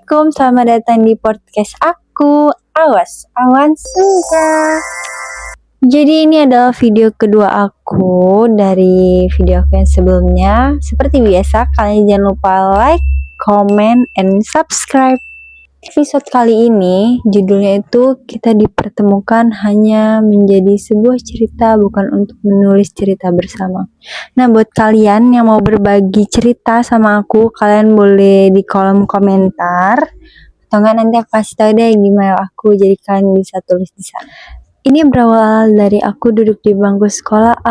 Assalamualaikum, selamat datang di podcast aku, Awas Awan Senja. Jadi ini adalah video kedua aku dari video aku yang sebelumnya. Seperti biasa, kalian jangan lupa like, comment, and subscribe. Episode kali ini judulnya itu kita dipertemukan hanya menjadi sebuah cerita, bukan untuk menulis cerita bersama. Nah, buat kalian yang mau berbagi cerita sama aku, kalian boleh di kolom komentar atau enggak nanti aku kasih tahu deh gimana aku, jadi kalian bisa tulis di sana. Ini berawal dari aku duduk di bangku sekolah.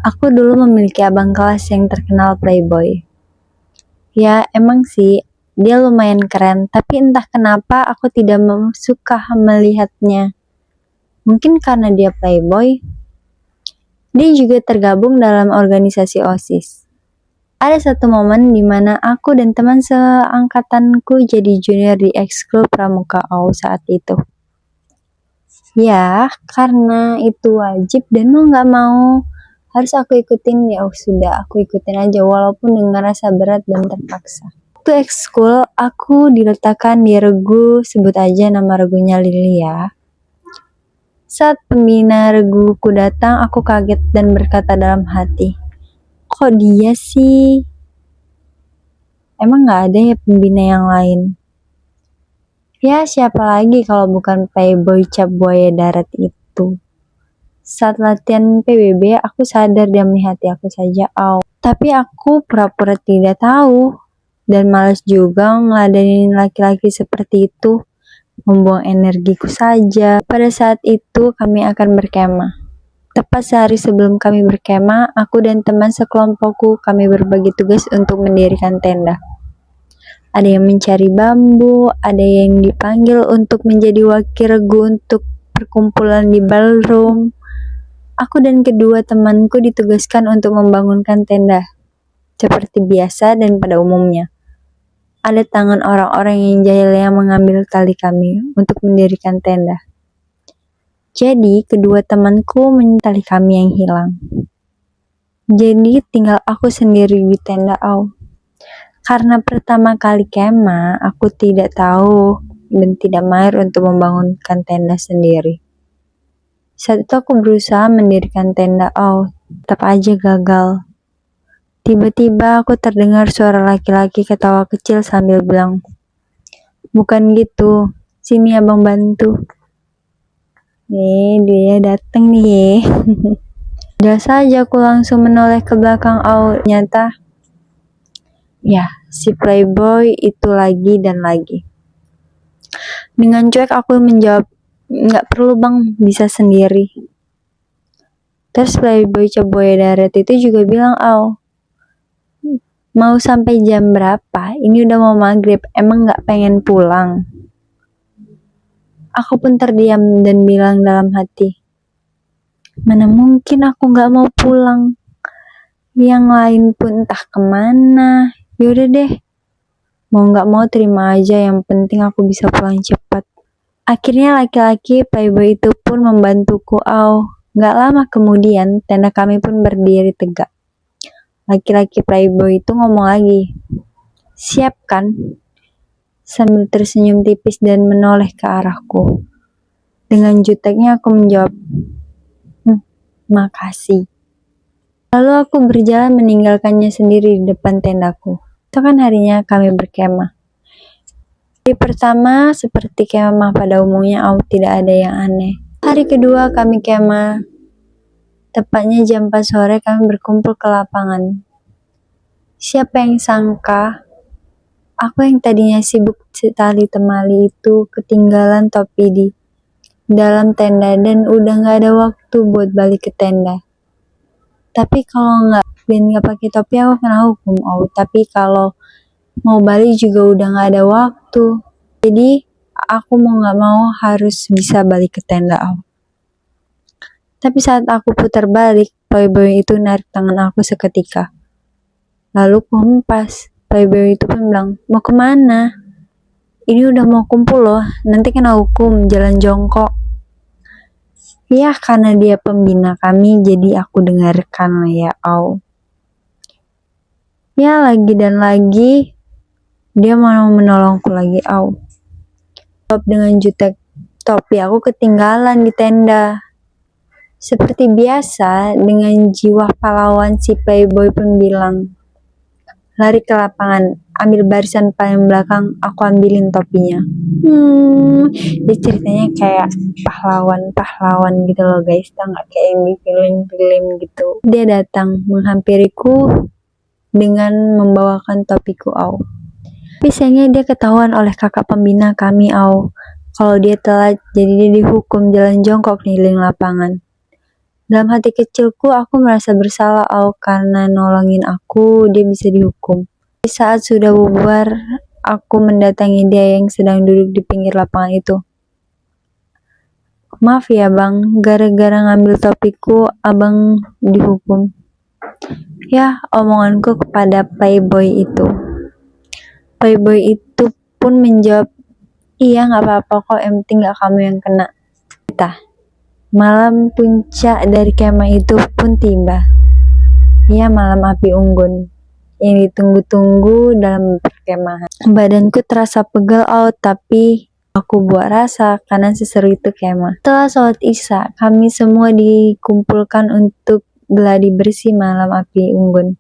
Aku dulu memiliki abang kelas yang terkenal playboy. Ya, emang sih dia lumayan keren, tapi entah kenapa aku tidak suka melihatnya. Mungkin karena dia playboy. Dia juga tergabung dalam organisasi OSIS. Ada satu momen di mana aku dan teman seangkatanku jadi junior di ekskul pramuka AU saat itu. Ya, karena itu wajib dan mau gak mau harus aku ikutin, ya sudah aku ikutin aja walaupun dengan rasa berat dan terpaksa. Waktu ekskul aku diletakkan di regu, sebut aja nama regunya Lili ya. Saat pembina reguku datang, aku kaget dan berkata dalam hati, kok dia sih? Emang gak ada ya pembina yang lain? Ya siapa lagi kalau bukan playboy cap buaya darat itu. Saat latihan PBB, aku sadar dia melihat aku saja. Tapi aku pura-pura tidak tahu. Dan malas juga ngeladenin laki-laki seperti itu. Membuang energiku saja. Pada saat itu kami akan berkemah. Tepat sehari sebelum kami berkemah, aku dan teman sekelompokku kami berbagi tugas untuk mendirikan tenda. Ada yang mencari bambu, ada yang dipanggil untuk menjadi wakil regu untuk perkumpulan di ballroom. Aku dan kedua temanku ditugaskan untuk membangunkan tenda. Seperti biasa dan pada umumnya. Ada tangan orang-orang yang jahil yang mengambil tali kami untuk mendirikan tenda. Jadi, kedua temanku mentali kami yang hilang. Jadi, tinggal aku sendiri di tenda Karena pertama kali kemah, aku tidak tahu dan tidak mahir untuk membangunkan tenda sendiri. Saat itu aku berusaha mendirikan tenda tetap aja gagal. Tiba-tiba aku terdengar suara laki-laki ketawa kecil sambil bilang, bukan gitu, sini abang bantu. Dia dateng nih. Udah saja aku langsung menoleh ke belakang nyata. Ya, si playboy itu lagi dan lagi. Dengan cuek aku menjawab, nggak perlu bang, bisa sendiri. Terus playboy caboy darat itu juga bilang, mau sampai jam berapa? Ini udah mau maghrib, emang gak pengen pulang? Aku pun terdiam dan bilang dalam hati, mana mungkin aku gak mau pulang? Yang lain pun entah kemana. Yaudah deh, mau gak mau terima aja, yang penting aku bisa pulang cepat. Akhirnya laki-laki playboy itu pun membantuku. Gak lama kemudian tenda kami pun berdiri tegak. Laki-laki playboy itu ngomong lagi, siap kan? Sambil tersenyum tipis dan menoleh ke arahku. Dengan juteknya aku menjawab, makasih. Lalu aku berjalan meninggalkannya sendiri di depan tendaku. Itu kan harinya kami berkemah. Hari pertama seperti kemah pada umumnya, tidak ada yang aneh. Hari kedua kami kemah. Tepatnya jam 4 sore kami berkumpul ke lapangan. Siapa yang sangka, aku yang tadinya sibuk tali temali itu ketinggalan topi di dalam tenda dan udah gak ada waktu buat balik ke tenda. Tapi kalau gak pakai topi aku kena hukum. Tapi kalau mau balik juga udah gak ada waktu. Jadi aku mau gak mau harus bisa balik ke tenda Tapi saat aku putar balik, playboy itu narik tangan aku seketika. Lalu kompas. Playboy itu pun bilang, mau kemana? Ini udah mau kumpul loh, nanti kena hukum, jalan jongkok. Ya karena dia pembina kami, jadi aku dengarkan lah ya Ya lagi dan lagi, Dia mau menolongku lagi, au. Dengan jutek topi aku ketinggalan di tenda. Seperti biasa, dengan jiwa pahlawan si playboy pun bilang, lari ke lapangan, ambil barisan paling belakang, aku ambilin topinya. Dia ceritanya kayak pahlawan gitu loh guys, tau gak, kayak yang di film-film gitu. Dia datang menghampiriku dengan membawakan topiku, au. Tapi sayangnya dia ketahuan oleh kakak pembina kami, au. Kalau dia telat, jadi dia dihukum jalan jongkok keliling lapangan. Dalam hati kecilku, aku merasa bersalah, au, karena nolongin aku, dia bisa dihukum. Di saat sudah bubar, aku mendatangi dia yang sedang duduk di pinggir lapangan itu. Maaf ya bang, gara-gara ngambil topiku, abang dihukum. Ya, omonganku kepada playboy itu. Playboy itu pun menjawab, iya gak apa-apa kok, yang penting gak kamu yang kena. Malam puncak dari kemah itu pun tiba. Ya, malam api unggun yang ditunggu-tunggu dalam perkemahan. Badanku terasa pegal, tapi aku buat rasa karena seseru itu kemah. Setelah sholat isya, kami semua dikumpulkan untuk gladi bersih malam api unggun.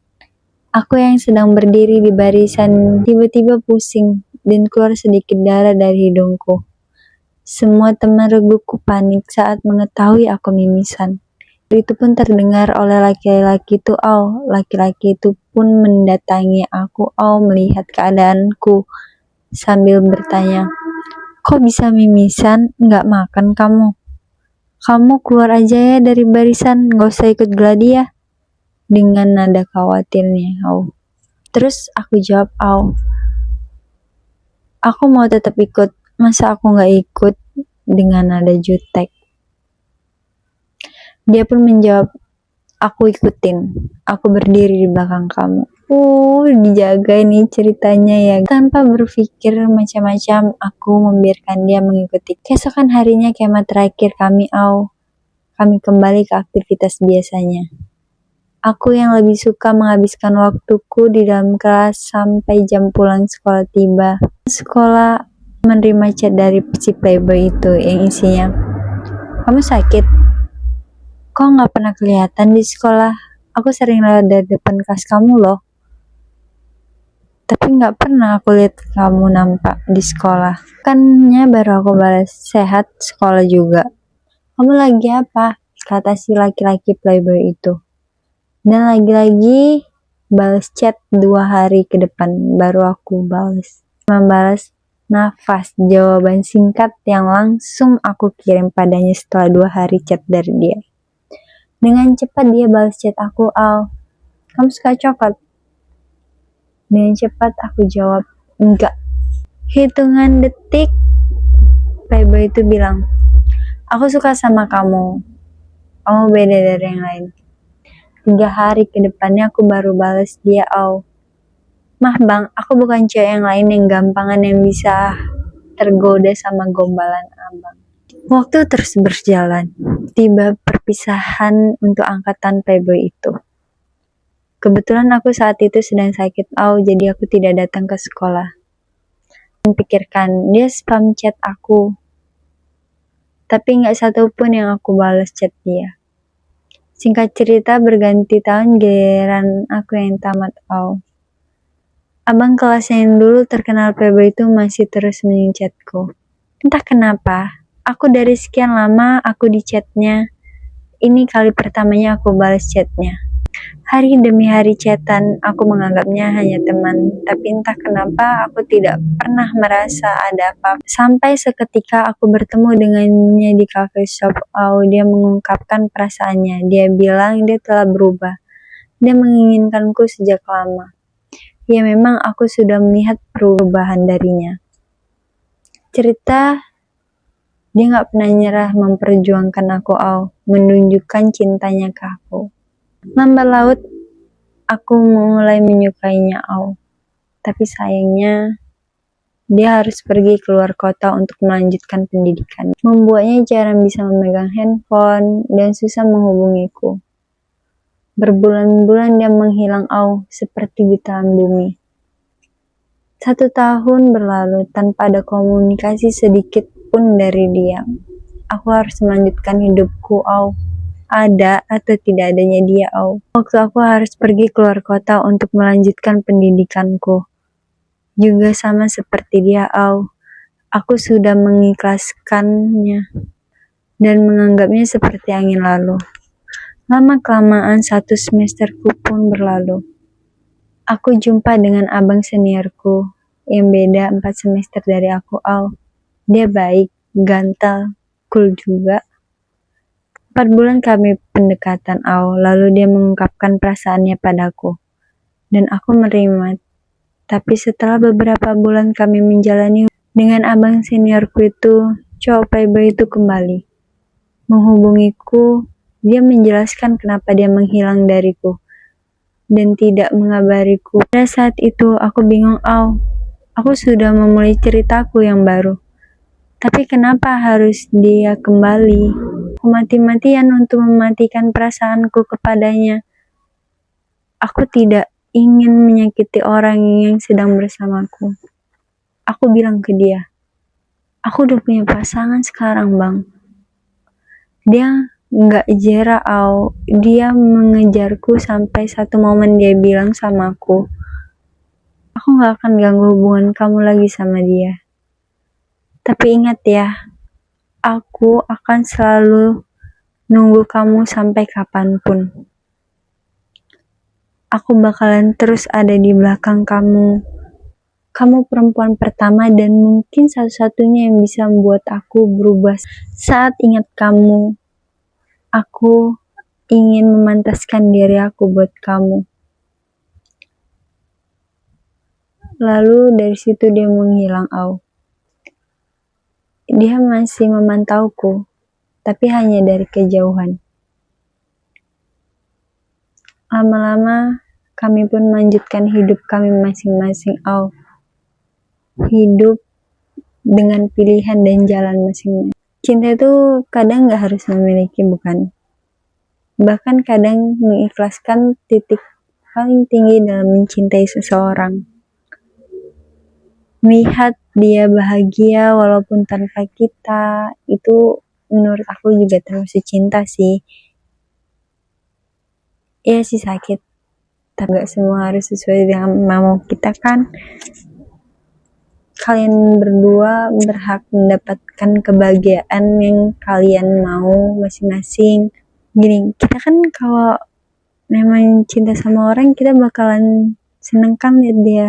Aku yang sedang berdiri di barisan tiba-tiba pusing dan keluar sedikit darah dari hidungku. Semua teman reguku panik saat mengetahui aku mimisan. Itu pun terdengar oleh laki-laki itu, au. Laki-laki itu pun mendatangi aku, au, melihat keadaanku sambil bertanya, kok bisa mimisan, nggak makan kamu? Kamu keluar aja ya dari barisan, nggak usah ikut gladi ya. Dengan nada khawatirnya, au. Terus aku jawab, au. Aku mau tetap ikut, masa aku nggak ikut, dengan nada jutek. Dia pun menjawab, aku ikutin, aku berdiri di belakang kamu. Dijaga nih ceritanya ya. Tanpa berpikir macam-macam, aku membiarkan dia mengikuti. Keesokan harinya kemah terakhir kami, au. Kami kembali ke aktivitas biasanya. Aku yang lebih suka menghabiskan waktuku di dalam kelas sampai jam pulang sekolah tiba. Sekolah menerima chat dari si playboy itu yang isinya, kamu sakit? Kok nggak pernah kelihatan di sekolah? Aku sering lewat dari depan kelas kamu loh. Tapi nggak pernah aku lihat kamu nampak di sekolah. Kannya baru aku balas, sehat, sekolah juga. Kamu lagi apa? Kata si laki-laki playboy itu. Dan lagi-lagi balas chat 2 hari ke depan baru aku balas. Membalas nafas jawaban singkat yang langsung aku kirim padanya setelah 2 hari chat dari dia. Dengan cepat dia balas chat aku, au. Kamu suka coklat? Dengan cepat aku jawab, enggak. Hitungan detik, playboy itu bilang, aku suka sama kamu. Kamu beda dari yang lain. 3 hari ke depannya aku baru balas dia, au. Mah bang, aku bukan cewek yang lain yang gampangan yang bisa tergoda sama gombalan abang. Waktu terus berjalan. Tiba perpisahan untuk angkatan playboy itu. Kebetulan aku saat itu sedang sakit, au, jadi aku tidak datang ke sekolah. Pikirkan, dia spam chat aku. Tapi nggak satu pun yang aku balas chat dia. Singkat cerita, berganti tahun giliran aku yang tamat, au. Abang kelas yang dulu terkenal playboy itu masih terus menchatku. Entah kenapa, aku dari sekian lama aku di chatnya. Ini kali pertamanya aku balas chatnya. Hari demi hari chatan, aku menganggapnya hanya teman. Tapi entah kenapa aku tidak pernah merasa ada apa-apa. Sampai seketika aku bertemu dengannya di cafe shop. Dia mengungkapkan perasaannya. Dia bilang dia telah berubah. Dia menginginkanku sejak lama. Ya memang aku sudah melihat perubahan darinya. Cerita, dia gak pernah nyerah memperjuangkan aku, menunjukkan cintanya ke aku. Lambat laut, aku mulai menyukainya, tapi sayangnya, dia harus pergi keluar kota untuk melanjutkan pendidikan. Membuatnya jarang bisa memegang handphone dan susah menghubungiku. Berbulan-bulan dia menghilang, seperti di telan bumi. 1 tahun berlalu tanpa ada komunikasi sedikit pun dari dia. Aku harus melanjutkan hidupku, ada atau tidak adanya dia, Waktu aku harus pergi keluar kota untuk melanjutkan pendidikanku. Juga sama seperti dia, Aku sudah mengikhlaskannya dan menganggapnya seperti angin lalu. Lama-kelamaan 1 semesterku pun berlalu. Aku jumpa dengan abang seniorku yang beda 4 semester dari aku, Dia baik, ganteng, cool juga. 4 bulan kami pendekatan, lalu dia mengungkapkan perasaannya padaku. Dan aku menerima. Tapi setelah beberapa bulan kami menjalani dengan abang seniorku itu, cowok playboy itu kembali menghubungiku. Dia menjelaskan kenapa dia menghilang dariku dan tidak mengabariku. Pada saat itu aku bingung, Aku sudah memulai ceritaku yang baru. Tapi kenapa harus dia kembali? Aku mati-matian untuk mematikan perasaanku kepadanya. Aku tidak ingin menyakiti orang yang sedang bersamaku. Aku bilang ke dia, aku udah punya pasangan sekarang, Bang. Dia nggak jera, dia mengejarku sampai satu momen dia bilang sama aku nggak akan ganggu hubungan kamu lagi sama dia. Tapi ingat ya, aku akan selalu nunggu kamu sampai kapanpun. Aku bakalan terus ada di belakang kamu. Kamu perempuan pertama dan mungkin satu-satunya yang bisa membuat aku berubah. Saat ingat kamu, aku ingin memantaskan diri aku buat kamu. Lalu dari situ dia menghilang, Dia masih memantauku, tapi hanya dari kejauhan. Lama-lama kami pun melanjutkan hidup kami masing-masing, Hidup dengan pilihan dan jalan masing-masing. Cinta itu kadang gak harus memiliki, bukan? Bahkan kadang mengikhlaskan titik paling tinggi dalam mencintai seseorang. Melihat dia bahagia walaupun tanpa kita, itu menurut aku juga termasuk cinta sih. Iya sih sakit, tapi gak semua harus sesuai dengan mau kita kan. Kalian berdua berhak mendapatkan kebahagiaan yang kalian mau masing-masing. Gini, kita kan kalau memang cinta sama orang, kita bakalan seneng kan lihat dia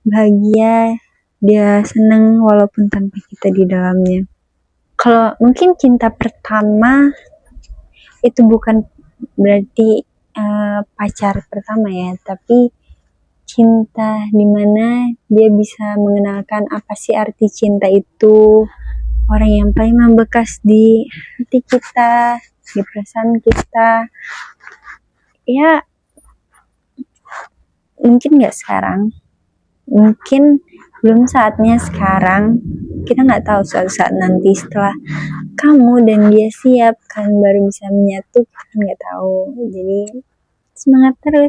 bahagia, dia seneng walaupun tanpa kita di dalamnya. Kalau mungkin cinta pertama itu bukan berarti pacar pertama ya, tapi cinta dimana dia bisa mengenalkan apa sih arti cinta itu, orang yang paling membekas di hati kita, di perasaan kita. Ya mungkin gak sekarang, mungkin belum saatnya sekarang, kita gak tahu suatu saat nanti setelah kamu dan dia siap, kalian baru bisa menyatu, kan gak tahu. Jadi semangat terus.